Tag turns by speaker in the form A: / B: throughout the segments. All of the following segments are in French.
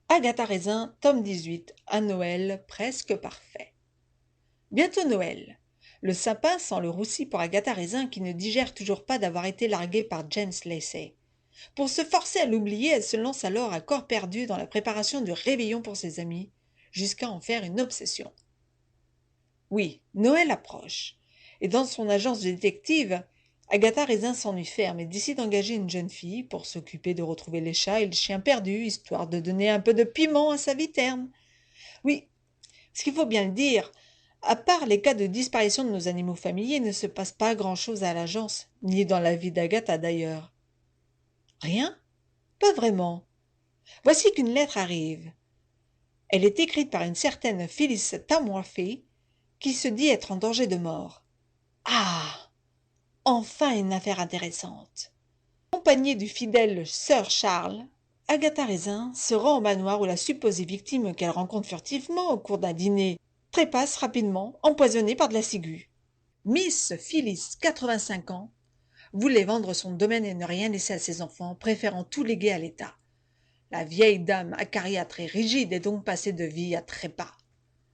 A: Agatha Raisin, tome 18, un Noël presque parfait. Bientôt Noël. Le sapin sent le roussi pour Agatha Raisin qui ne digère toujours pas d'avoir été larguée par James Lacey. Pour se forcer à l'oublier, elle se lance alors à corps perdu dans la préparation du réveillon pour ses amis, jusqu'à en faire une obsession. Oui, Noël approche. Et dans son agence de détective, Agatha Raisin s'ennuie ferme et décide d'engager une jeune fille pour s'occuper de retrouver les chats et les chiens perdus, histoire de donner un peu de piment à sa vie terne. Oui, ce qu'il faut bien le dire, à part les cas de disparition de nos animaux familiers, il ne se passe pas grand-chose à l'agence, ni dans la vie d'Agatha d'ailleurs. Rien? Pas vraiment. Voici qu'une lettre arrive. Elle est écrite par une certaine Phyllis Tamworthy, qui se dit être en danger de mort. Ah! Enfin une affaire intéressante. Accompagnée du fidèle Sir Charles, Agatha Raisin se rend au manoir où la supposée victime qu'elle rencontre furtivement au cours d'un dîner trépasse rapidement, empoisonnée par de la ciguë. Miss Phyllis, 85 ans, voulait vendre son domaine et ne rien laisser à ses enfants, préférant tout léguer à l'État. La vieille dame acariâtre et rigide est donc passée de vie à trépas.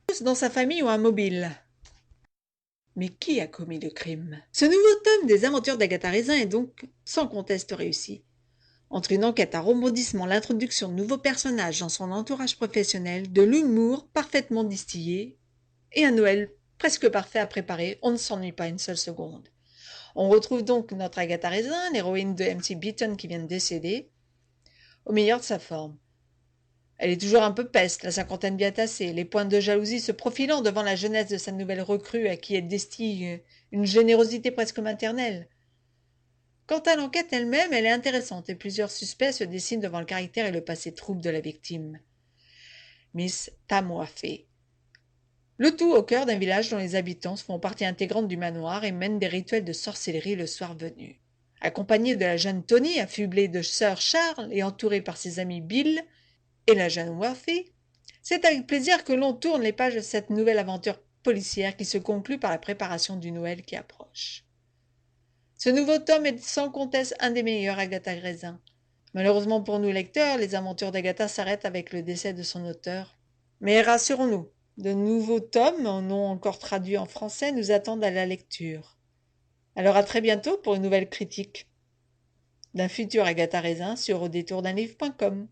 A: Tous dans sa famille ont un mobile. Mais qui a commis le crime? Ce nouveau tome des aventures d'Agatha Raisin est donc sans conteste réussi. Entre une enquête à rebondissement, l'introduction de nouveaux personnages dans son entourage professionnel, de l'humour parfaitement distillé et un Noël presque parfait à préparer, on ne s'ennuie pas une seule seconde. On retrouve donc notre Agatha Raisin, l'héroïne de MC Beaton qui vient de décéder, au meilleur de sa forme. Elle est toujours un peu peste, la cinquantaine bien tassée, les pointes de jalousie se profilant devant la jeunesse de sa nouvelle recrue à qui elle destille une générosité presque maternelle. Quant à l'enquête elle-même, elle est intéressante et plusieurs suspects se dessinent devant le caractère et le passé trouble de la victime. Miss Tamworthy. Le tout au cœur d'un village dont les habitants font partie intégrante du manoir et mènent des rituels de sorcellerie le soir venu. Accompagnée de la jeune Tony, affublée de Sir Charles et entourée par ses amis Bill et la jeune Worthy, c'est avec plaisir que l'on tourne les pages de cette nouvelle aventure policière qui se conclut par la préparation du Noël qui approche. Ce nouveau tome est sans conteste un des meilleurs Agatha Raisin. Malheureusement pour nous lecteurs, les aventures d'Agatha s'arrêtent avec le décès de son auteur. Mais rassurons-nous, de nouveaux tomes, non encore traduits en français, nous attendent à la lecture. Alors à très bientôt pour une nouvelle critique d'un futur Agatha Raisin sur audétourdunlivre.com.